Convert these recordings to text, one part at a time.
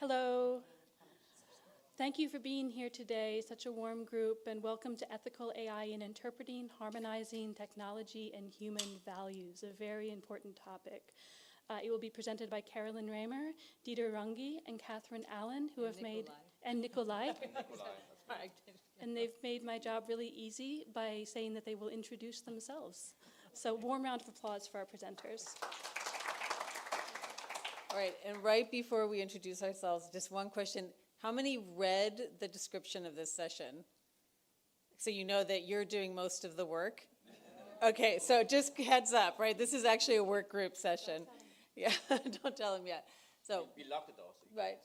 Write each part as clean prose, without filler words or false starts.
Hello. Thank you for being here today, such a warm group, and welcome to Ethical AI in Interpreting, Harmonizing Technology and Human Values, a very important topic. It will be presented by Carolyn Raymer, Dieter Runge, and Catherine Allen, who have made, and Nikolai. And they've made my job really easy by saying that they will introduce themselves. So warm round of applause for our presenters. All right, and right before we introduce ourselves, just one question. How many read the description of this session? So you know that you're doing most of the work? Okay, so just heads up, right? This is actually a work group session. Yeah, don't tell them yet. So we locked the doors. Right.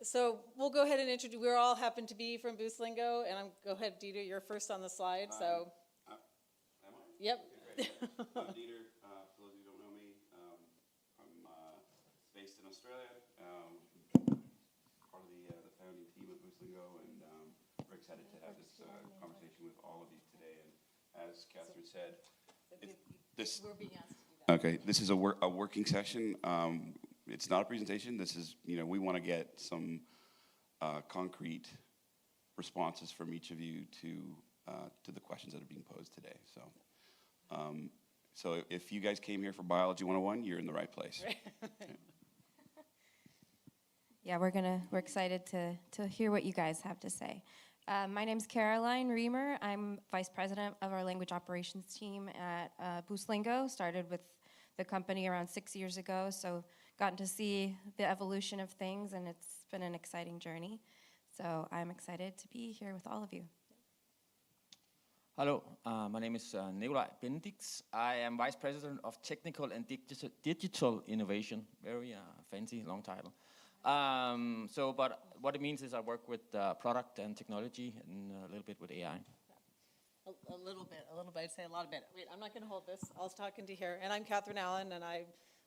So we'll go ahead and introduce, we all happen to be from Buslingo, and go ahead, Dieter, you're first on the slide, so. Am I? Yep. Okay, great. I'm Dieter, for those of you who don't know me. I'm based in Australia, part of the founding team at Buslingo, and we're excited to have this conversation with all of you today. And as Catherine said, We're being asked to do that. okay, this is a working session. It's not a presentation. This is, we want to get some concrete responses from each of you to the questions that are being posed today. So if you guys came here for Biology 101, you're in the right place. Okay. Yeah, we're excited to hear what you guys have to say. My name's Caroline Reamer. I'm vice president of our language operations team at Buslingo. Started with the company around 6 years ago, so gotten to see the evolution of things, and it's been an exciting journey. So I'm excited to be here with all of you. Hello, my name is Nikolai Benedicts. I am Vice President of Technical and Digital Innovation. Very fancy, long title. But what it means is I work with product and technology and a little bit with AI. A little bit. I'd say a lot of bit. Wait, I'm not going to hold this. I was talking to here. And I'm Catherine Allen, and I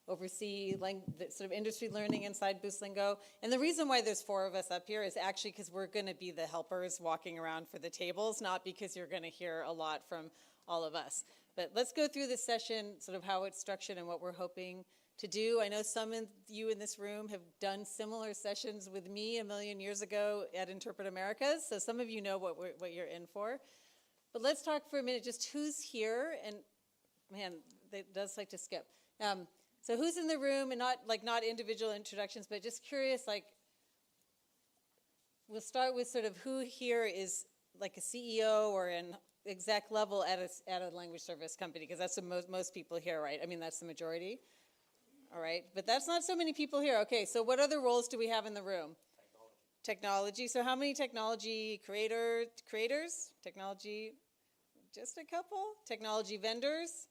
oversee the sort of industry learning inside Buslingo. And the reason why there's 4 of us up here is actually because we're going to be the helpers walking around for the tables, not because you're going to hear a lot from all of us. But let's go through this session, sort of how it's structured and what we're hoping to do. I know some of you in this room have done similar sessions with me a million years ago at Interpret Americas, so some of you know what you're in for. But let's talk for a minute just who's here, and man, it does like to skip. So who's in the room, and not individual introductions, but just curious, we'll start with sort of who here is like a CEO or an exec level at a language service company, because that's the most people here, right? I mean, that's the majority. All right, but that's not so many people here. Okay, so what other roles do we have in the room? Technology. So how many technology creators? Technology, just a couple? Technology vendors?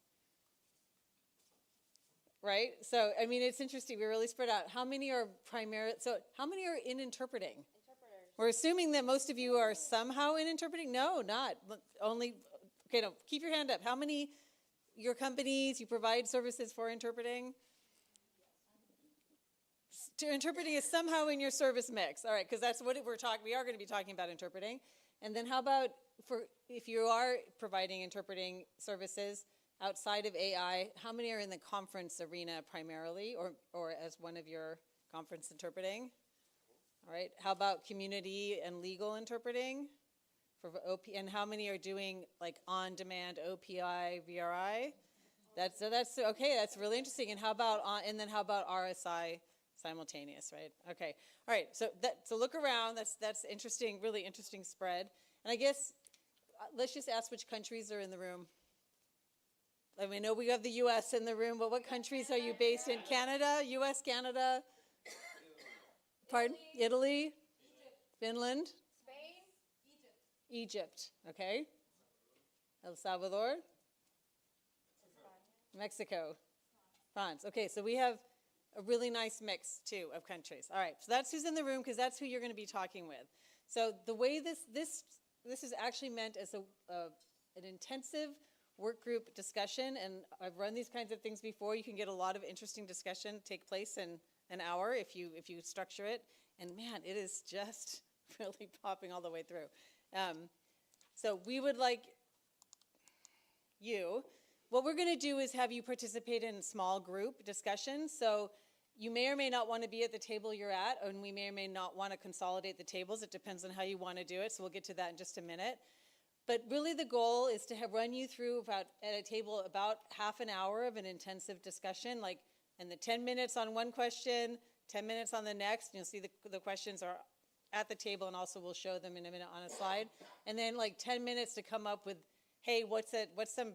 Right? So, I mean, it's interesting. We're really spread out. How many are how many are in interpreting? Interpreters. We're assuming that most of you are somehow in interpreting? No, not. Only, okay, no, keep your hand up. How many, your companies, you provide services for interpreting? Interpreting is somehow in your service mix. All right, because that's what we are going to be talking about interpreting. And then how about if you are providing interpreting services outside of AI, how many are in the conference arena primarily or as one of your conference interpreting? All right, how about community and legal interpreting for OP, and how many are doing like on-demand OPI, VRI? That's okay, that's really interesting. And how about RSI? Simultaneous, right? Okay. All right. So look around. That's interesting. Really interesting spread. And I guess let's just ask which countries are in the room. I mean, I know we have the U.S. in the room, but what countries are you based in? Canada, U.S., Canada. Pardon? Italy, Egypt. Finland, Spain, Egypt. Okay. El Salvador, Mexico, France. Okay. So we have a really nice mix, too, of countries. All right, so that's who's in the room, because that's who you're going to be talking with. So the way this is actually meant as an intensive work group discussion, and I've run these kinds of things before. You can get a lot of interesting discussion take place in an hour if you structure it. And man, it is just really popping all the way through. So we would like you. What we're going to do is have you participate in small group discussions. So You may or may not want to be at the table you're at, and we may or may not want to consolidate the tables. It depends on how you want to do it, so we'll get to that in just a minute. But really the goal is to run you through at a table about half an hour of an intensive discussion, like in the 10 minutes on one question, 10 minutes on the next. You'll see the questions are at the table, and also we'll show them in a minute on a slide. And then like 10 minutes to come up with, hey, what's some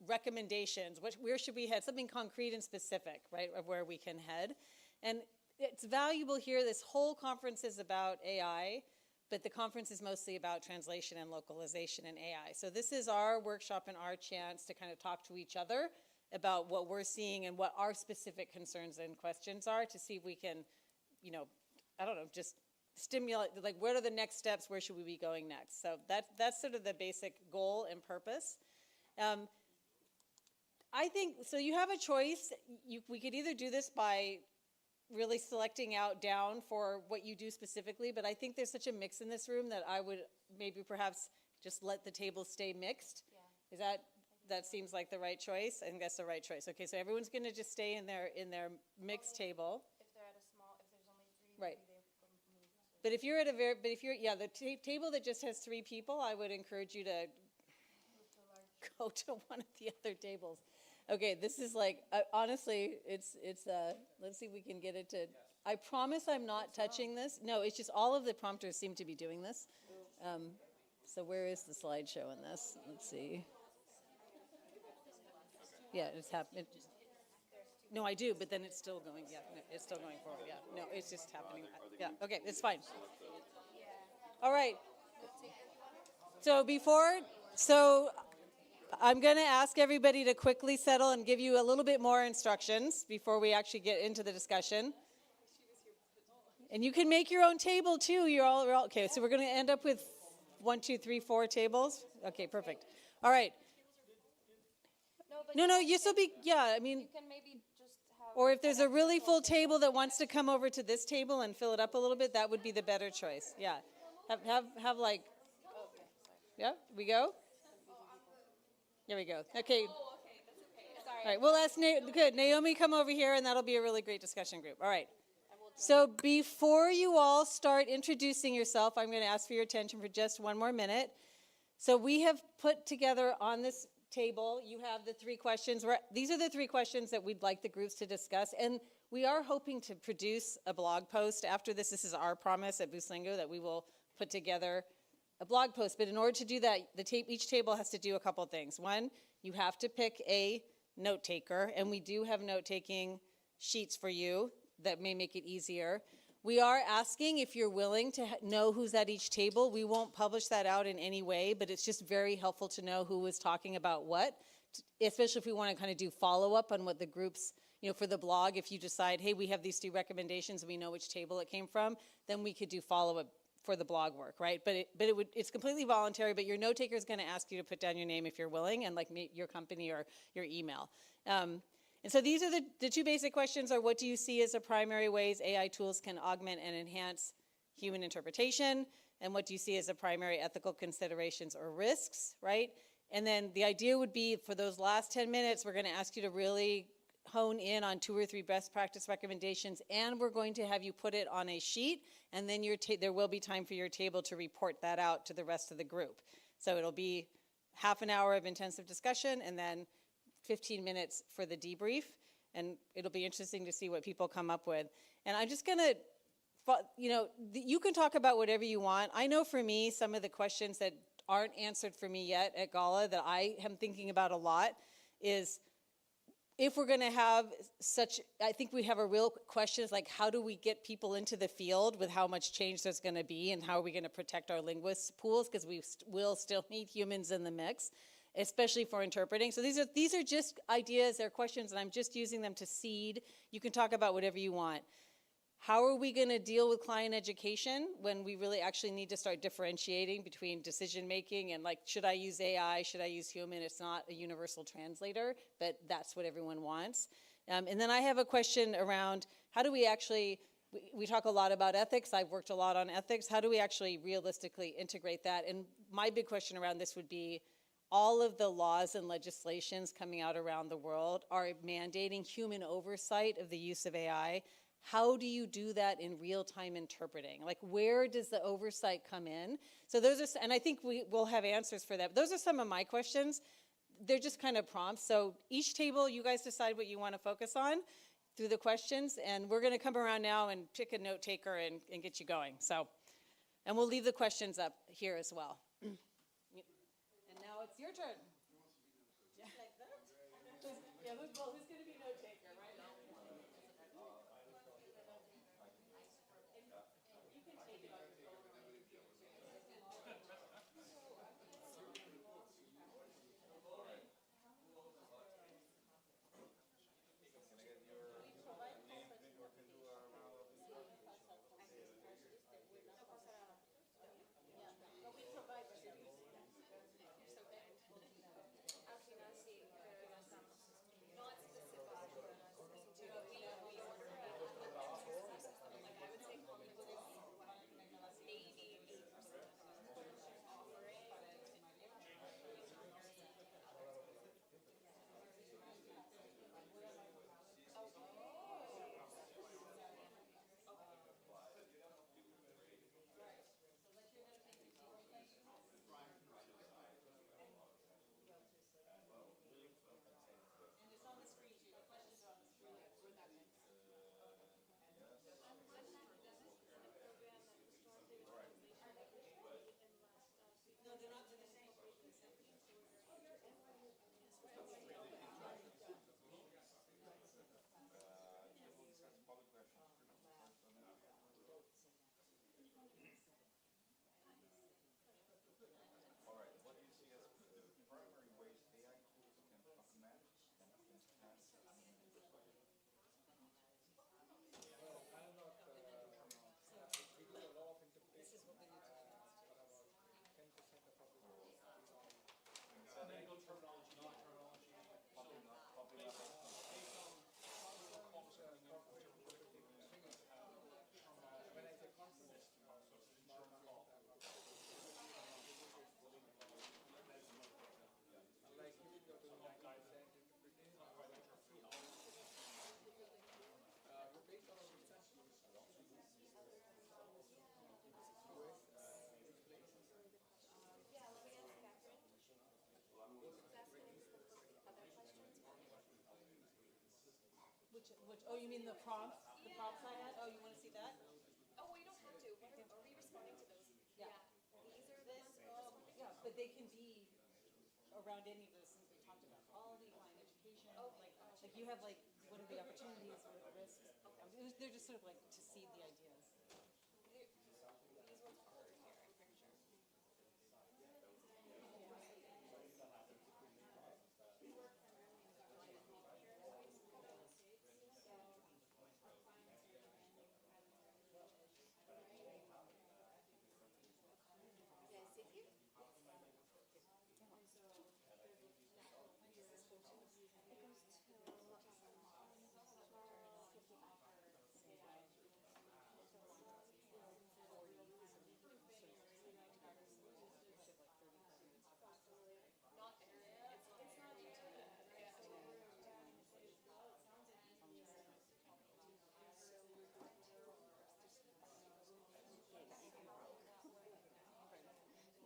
recommendations? Where should we head? Something concrete and specific, right, of where we can head. And it's valuable here. This whole conference is about AI, but the conference is mostly about translation and localization in AI. So this is our workshop and our chance to kind of talk to each other about what we're seeing and what our specific concerns and questions are, to see if we can, I don't know, just stimulate, like, what are the next steps? Where should we be going next? So that's sort of the basic goal and purpose. I think, so you have a choice. We could either do this by really selecting out down for what you do specifically, but I think there's such a mix in this room that I would maybe perhaps just let the table stay mixed. Yeah. That seems like the right choice? I think that's the right choice. Okay, so everyone's going to just stay in their mixed table. If they're at a small, if there's only three, right. Maybe But if you're at the table that just has 3 people, I would encourage you to go to one of the other tables. Okay, this is like, honestly, it's let's see if we can get it to, I promise I'm not touching this. No, it's just all of the prompters seem to be doing this. So where is the slideshow in this? Let's see. Yeah, it's happening. No, I do, but then it's still going, yeah, no, it's still going forward, yeah. No, it's just happening. Yeah, okay, it's fine. All right. So I'm going to ask everybody to quickly settle and give you a little bit more instructions before we actually get into the discussion. And you can make your own table too. You're all okay. So we're going to end up with 1, 2, 3, 4 tables. Okay, perfect. All right. No, you still be, yeah, I mean. You can maybe just have. Or if there's a really full table that wants to come over to this table and fill it up a little bit, that would be the better choice. Yeah. Have like, yeah, we go? There we go. Okay. Oh, okay, that's okay. Sorry. All right, we'll ask Naomi come over here, and that'll be a really great discussion group. All right. So before you all start introducing yourself, I'm going to ask for your attention for just one more minute. So we have put together on this table, you have the 3 questions. These are the 3 questions that we'd like the groups to discuss, and we are hoping to produce a blog post after this. This is our promise at Buslingo that we will put together a blog post, but in order to do that, each table has to do a couple things. One, you have to pick a note taker, and we do have note-taking sheets for you that may make it easier. We are asking if you're willing to know who's at each table. We won't publish that out in any way, but it's just very helpful to know who was talking about what, especially if we want to kind of do follow-up on what the groups, for the blog. If you decide, hey, we have these 2 recommendations and we know which table it came from, then we could do follow-up for the blog work, right? But it's completely voluntary, but your note taker is going to ask you to put down your name if you're willing, and like your company or your email. And so these are the 2 basic questions are, what do you see as the primary ways AI tools can augment and enhance human interpretation? And what do you see as the primary ethical considerations or risks, right? And then the idea would be for those last 10 minutes, we're going to ask you to really hone in on 2 or 3 best practice recommendations, and we're going to have you put it on a sheet, and then there will be time for your table to report that out to the rest of the group. So it'll be half an hour of intensive discussion, and then 15 minutes for the debrief, and it'll be interesting to see what people come up with. And I'm just going to, you can talk about whatever you want. I know for me, some of the questions that aren't answered for me yet at GALA that I am thinking about a lot is, if we're going to have I think we have a real question is like, how do we get people into the field with how much change there's going to be, and how are we going to protect our linguist pools, because we will still need humans in the mix, especially for interpreting. So these are just ideas, they're questions, and I'm just using them to seed. You can talk about whatever you want. How are we going to deal with client education when we really actually need to start differentiating between decision making and, like, should I use AI, should I use human? It's not a universal translator, but that's what everyone wants. And then I have a question around how do we actually, we talk a lot about ethics. I've worked a lot on ethics. How do we actually realistically integrate that? And my big question around this would be, all of the laws and legislations coming out around the world are mandating human oversight of the use of AI. how do you do that in real-time interpreting? Like, where does the oversight come in? So those are, and I think we will have answers for that. Those are some of my questions. They're just kind of prompts. So each table, you guys decide what you want to focus on through the questions, and we're going to come around now and pick a note taker and get you going. So, and we'll leave the questions up here as well. And now it's your turn. Yeah, like that? Yeah, who's going to be note taker, right? Which, oh, you mean the prompts? The prompts I had? Oh, you want to see that? Oh, we don't have to. Are we responding to those? Yeah. These are This, yeah, but they can be around any of those things we talked about. Quality, fine education. Okay, Like you have like, what are the opportunities, what are the risks? They're just sort of like to seed the ideas. these ones are here,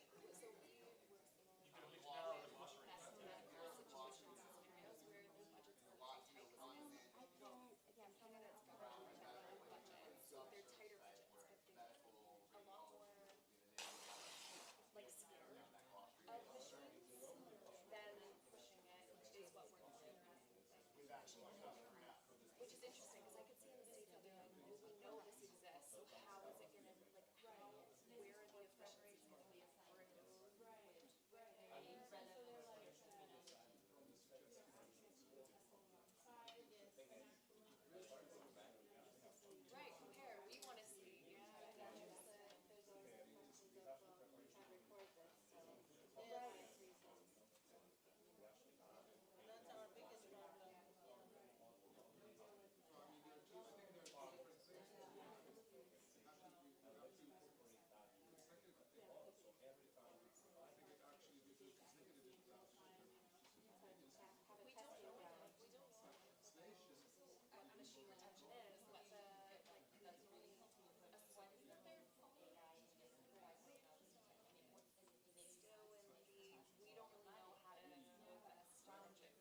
I'm pretty sure. Yeah, see you? Not there. It's not they're tighter budgets, but a lot more like scared of machines than pushing it is what we're doing. Which is interesting because I could see in the States that they're like, well, we know this exists, so how is it going to, like, where are the efficiencies going to be improved? Right, compare. We want to see. That's our biggest problem. machine retention is, what the, like, a slice that they're AI still in the, we don't really know how to best function phase.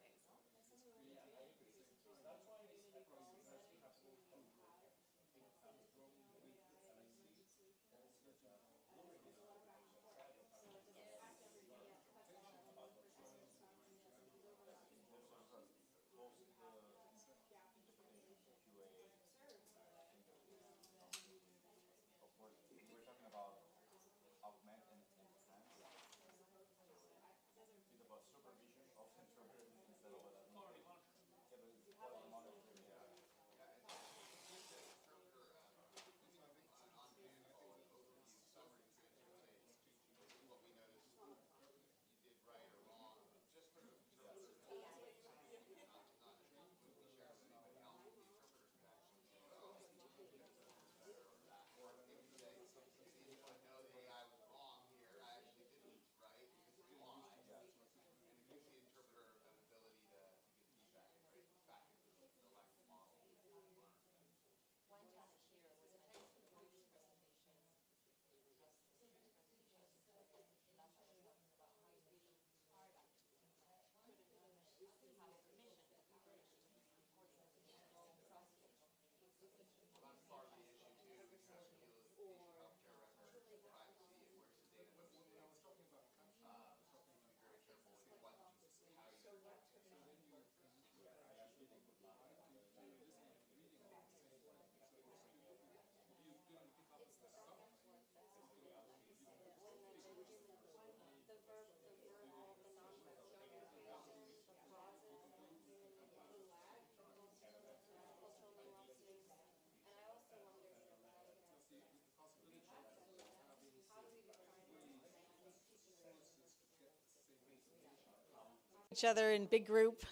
Each other in big group.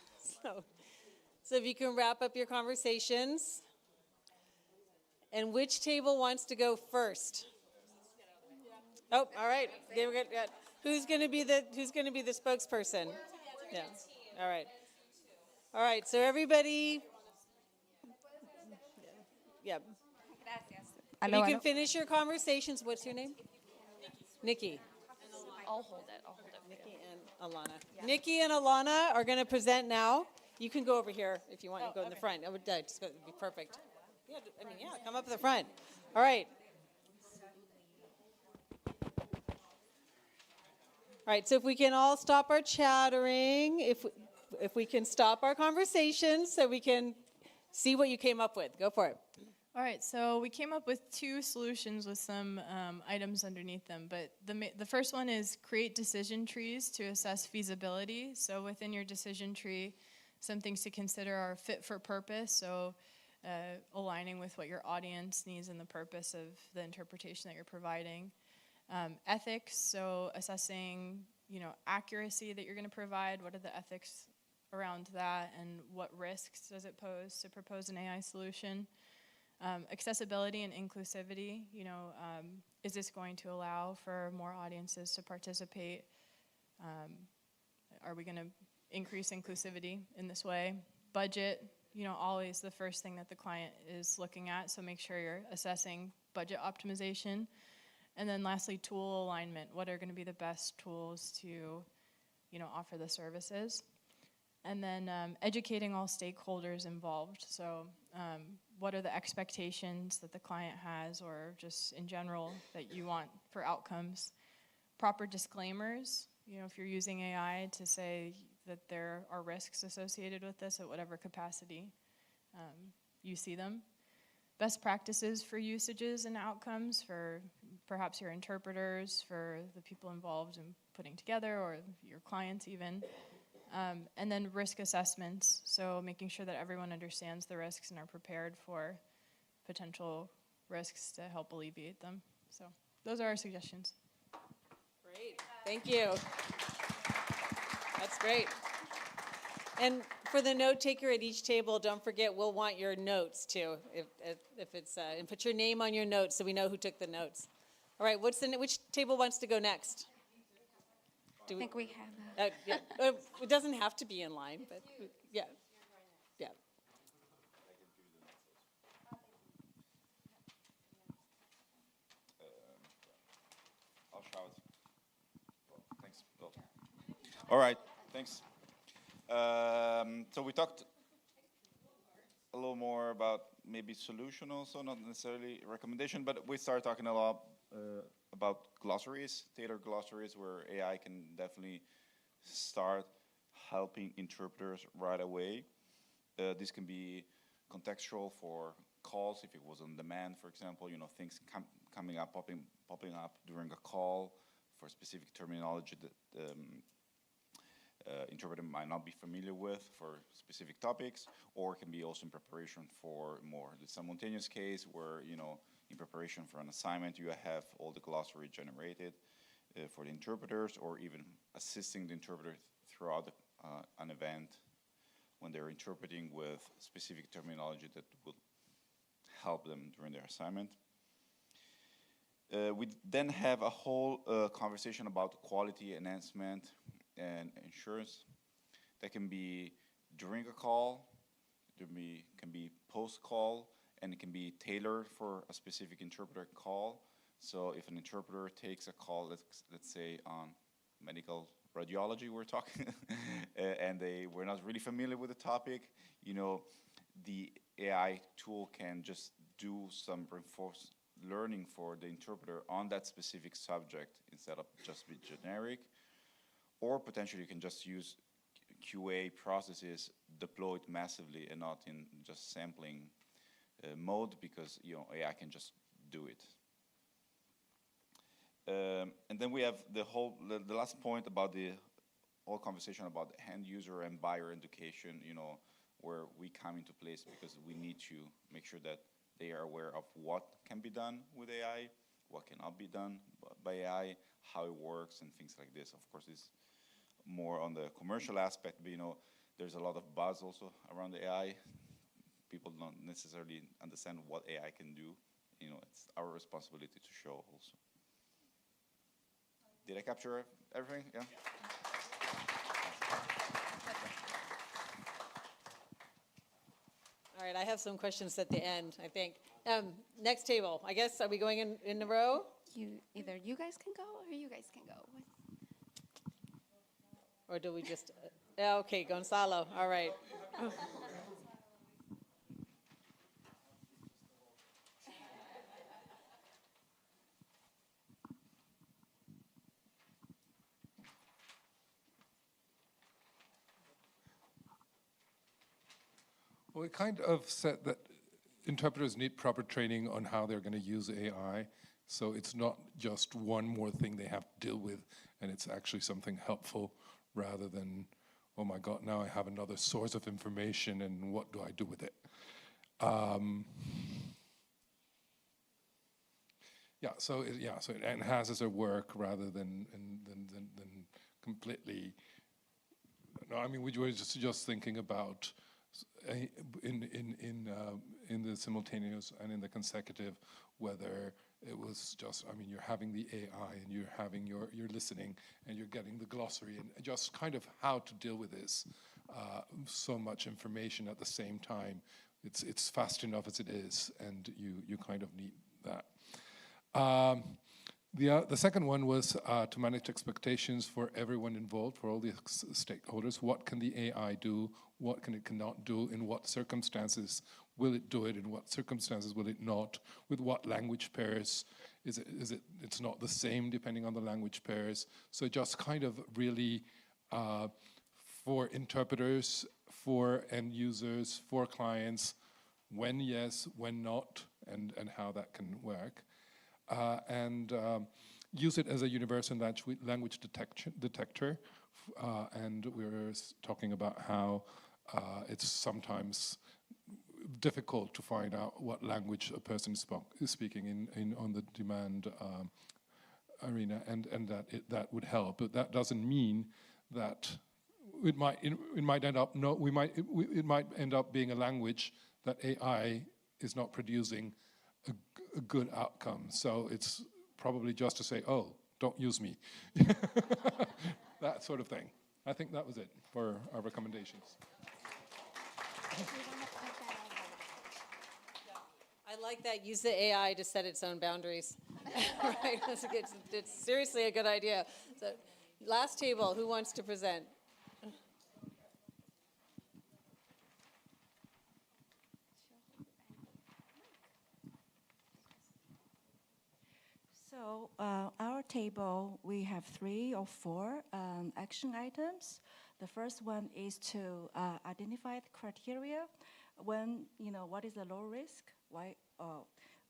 So if you can wrap up your conversations. And which table wants to go first? Oh, all right. Who's going to be the spokesperson? Yeah. All right. All right. So everybody. Yeah. If you can finish your conversations. What's your name? Nikki. I'll hold it. Nikki and Alana. Nikki and Alana are going to present now. You can go over here if you want. You go in the front. It would just be perfect. Yeah, I mean, yeah, come up to the front. All right. All right, so if we can all stop our chattering, if we can stop our conversations so we can see what you came up with. Go for it. All right, so we came up with two solutions with some items underneath them, but the first one is create decision trees to assess feasibility. So within your decision tree, some things to consider are fit for purpose, so aligning with what your audience needs and the purpose of the interpretation that you're providing. Ethics, so assessing, accuracy that you're going to provide. What are the ethics around that, and what risks does it pose to propose an AI solution? Accessibility and inclusivity, is this going to allow for more audiences to participate? Are we going to increase inclusivity in this way? Budget, always the first thing that the client is looking at, so make sure you're assessing budget optimization. And then lastly, tool alignment. What are going to be the best tools to, offer the services? And then educating all stakeholders involved. So what are the expectations that the client has, or just in general that you want for outcomes? Proper disclaimers, if you're using AI, to say that there are risks associated with this at whatever capacity you see them. Best practices for usages and outcomes for perhaps your interpreters, for the people involved in putting together, or your clients even. And then risk assessments, so making sure that everyone understands the risks and are prepared for potential risks to help alleviate them. So those are our suggestions. Great, thank you. That's great. And for the note taker at each table, don't forget, we'll want your notes too, if it's, and put your name on your notes so we know who took the notes. All right, which table wants to go next? I think we have Yeah. It doesn't have to be in line, but yeah. shout. Thanks, Bill. All right, thanks. So we talked a little more about maybe solution also, not necessarily recommendation, but we started talking a lot about glossaries, tailored glossaries, where AI can definitely start helping interpreters right away. This can be contextual for calls, if it was on demand, for example, things coming up, popping up during a call for specific terminology that interpreter might not be familiar with for specific topics, or it can be also in preparation for more the simultaneous case where, in preparation for an assignment, you have all the glossary generated for the interpreters, or even assisting the interpreter throughout an event when they're interpreting with specific terminology that will help them during their assignment. We then have a whole conversation about quality enhancement and insurance. That can be during a call, can be post-call, and it can be tailored for a specific interpreter call. So if an interpreter takes a call, let's say on medical radiology we're talking, and they were not really familiar with the topic, the AI tool can just do some reinforced learning for the interpreter on that specific subject instead of just be generic. Or potentially you can just use QA processes deployed massively and not in just sampling mode, because AI can just do it. And then we have the last point about the whole conversation about the end user and buyer education, where we come into place, because we need to make sure that they are aware of what can be done with AI, what cannot be done by AI, how it works, and things like this. Of course, it's more on the commercial aspect, but there's a lot of buzz also around AI. People don't necessarily understand what AI can do. It's our responsibility to show also. Did I capture everything? Yeah. All right, I have some questions at the end, I think. Next table, I guess, are we going in a row? Either you guys can go or you guys can go. Or do we just, okay, Gonzalo, all right. Well, we kind of said that interpreters need proper training on how they're going to use AI. So it's not just one more thing they have to deal with, and it's actually something helpful rather than, oh my God, now I have another source of information and what do I do with it? So it enhances their work rather than completely. No, I mean, we were just thinking about in the simultaneous and in the consecutive, whether it was just, I mean, you're having the AI and you're listening and you're getting the glossary, and just kind of how to deal with this. So much information at the same time. It's fast enough as it is, and you kind of need that. The second one was to manage expectations for everyone involved, for all the stakeholders. What can the AI do? What can it cannot do? In what circumstances will it do it? In what circumstances will it not? With what language pairs? It's not the same depending on the language pairs. So just kind of really for interpreters, for end users, for clients, when yes, when not, and how that can work. And use it as a universal language detector. And we were talking about how it's sometimes difficult to find out what language a person is speaking in on the demand arena, and that would help. But that doesn't mean that it might end up being a language that AI is not producing a good outcome. So it's probably just to say, oh, don't use me. That sort of thing. I think that was it for our recommendations. I like that. Use the AI to set its own boundaries. Right? It's seriously a good idea. So, last table, who wants to present? So our table, we have 3 or 4 action items. The first one is to identify the criteria when, what is the low risk, why,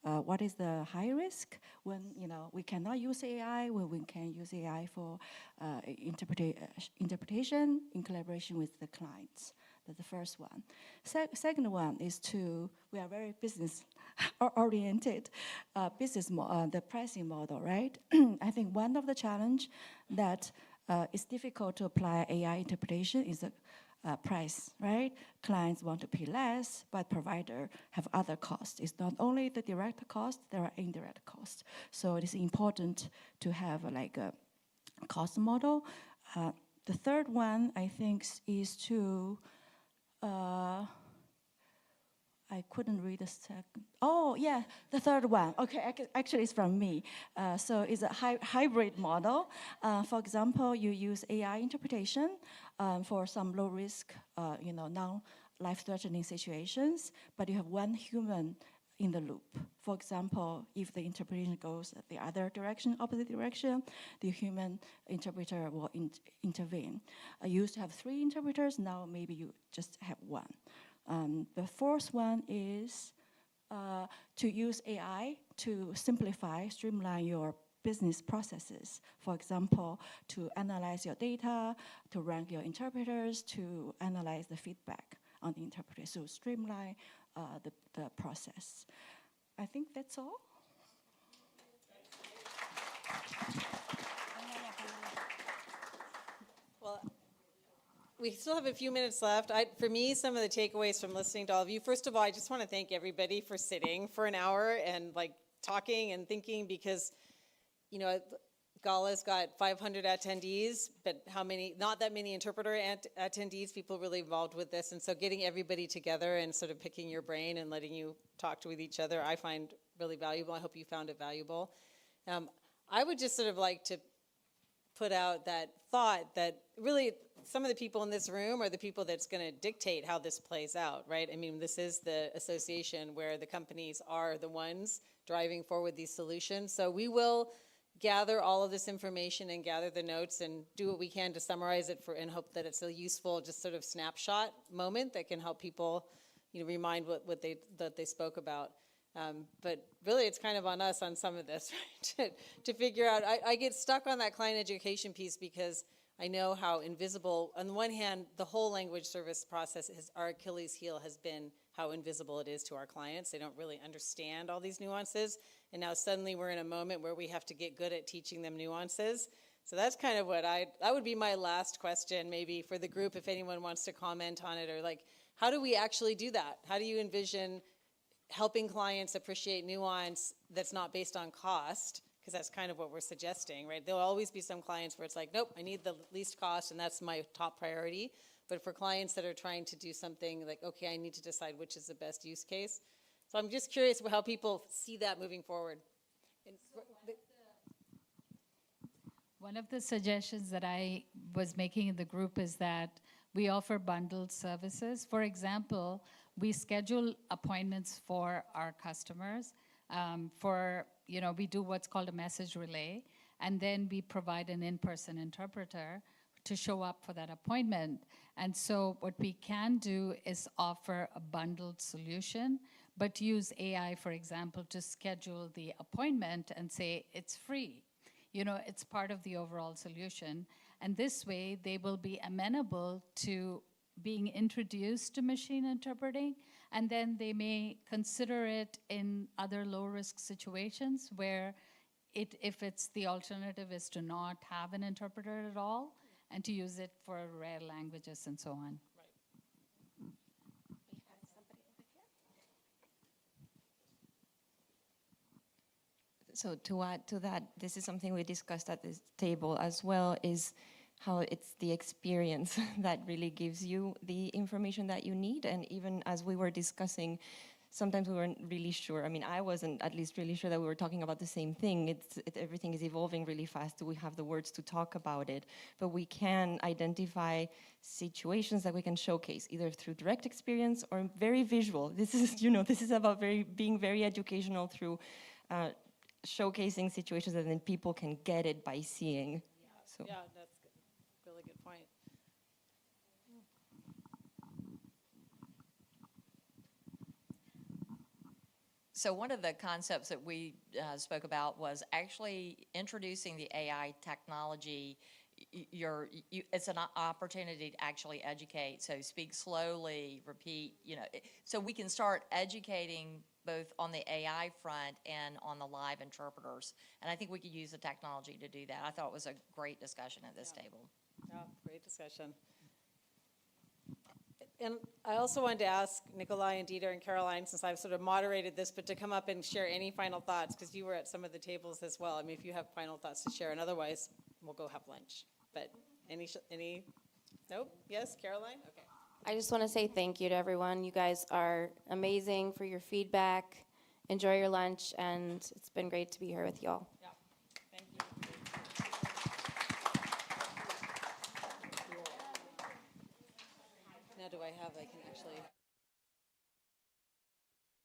what is the high risk, when, we cannot use AI, when we can use AI for interpretation in collaboration with the clients. That's the first one. Second one is we are very business oriented, the pricing model, right? I think one of the challenge that is difficult to apply AI interpretation is the price, right? Clients want to pay less, but provider have other costs. It's not only the direct cost, there are indirect costs. So it is important to have like a cost model. The third one, I think, is to I couldn't read the second. Oh, yeah, the third one. Okay, actually it's from me. So it's a hybrid model. For example, you use AI interpretation for some low risk, non-life-threatening situations, but you have one human in the loop. For example, if the interpretation goes the other direction, opposite direction, the human interpreter will intervene. I used to have 3 interpreters, now maybe you just have 1. The fourth one is to use AI to simplify, streamline your business processes. For example, to analyze your data, to rank your interpreters, to analyze the feedback on the interpreter. So streamline the process. I think that's all. Well, we still have a few minutes left. For me, some of the takeaways from listening to all of you, first of all, I just want to thank everybody for sitting for an hour and like talking and thinking, because, GALA's got 500 attendees, but not that many interpreter attendees, people really involved with this. And so getting everybody together and sort of picking your brain and letting you talk with each other, I find really valuable. I hope you found it valuable. I would just sort of like to put out that thought that really some of the people in this room are the people that's going to dictate how this plays out, right? I mean, this is the association where the companies are the ones driving forward these solutions. So we will gather all of this information and gather the notes and do what we can to summarize it and hope that it's a useful just sort of snapshot moment that can help people, remind what they spoke about. But really, it's kind of on us on some of this, right? to figure out. I get stuck on that client education piece because I know how invisible, on the one hand, the whole language service process, our Achilles heel has been how invisible it is to our clients. They don't really understand all these nuances. And now suddenly we're in a moment where we have to get good at teaching them nuances. So that's kind of what that would be my last question maybe for the group, if anyone wants to comment on it, or like, how do we actually do that? How do you envision helping clients appreciate nuance that's not based on cost? Because that's kind of what we're suggesting, right? There'll always be some clients where it's like, nope, I need the least cost and that's my top priority. But for clients that are trying to do something like, okay, I need to decide which is the best use case. So I'm just curious how people see that moving forward. One of the suggestions that I was making in the group is that we offer bundled services. For example, we schedule appointments for our customers. We do what's called a message relay, and then we provide an in-person interpreter to show up for that appointment. And so what we can do is offer a bundled solution, but use AI, for example, to schedule the appointment and say it's free. It's part of the overall solution. And this way, they will be amenable to being introduced to machine interpreting, and then they may consider it in other low-risk situations where if it's the alternative is to not have an interpreter at all, and to use it for rare languages and so on. So to add to that, this is something we discussed at this table as well, is how it's the experience that really gives you the information that you need. And even as we were discussing, sometimes we weren't really sure. I mean, I wasn't at least really sure that we were talking about the same thing. Everything is evolving really fast. Do we have the words to talk about it? But we can identify situations that we can showcase, either through direct experience or very visual. This is, this is about being very educational through showcasing situations that then people can get it by seeing. So. Yeah, that's good. Really good point. So one of the concepts that we spoke about was actually introducing the AI technology. It's an opportunity to actually educate. So speak slowly, repeat. So we can start educating both on the AI front and on the live interpreters. And I think we could use the technology to do that. I thought it was a great discussion at this table. Yeah, great discussion. And I also wanted to ask Nikolai and Dieter and Caroline, since I've sort of moderated this, but to come up and share any final thoughts, because you were at some of the tables as well. I mean, if you have final thoughts to share, and otherwise, we'll go have lunch. But any, nope, yes, Caroline? Okay. I just want to say thank you to everyone. You guys are amazing for your feedback. Enjoy your lunch, and it's been great to be here with you all. Yeah, thank you. Now do I can actually...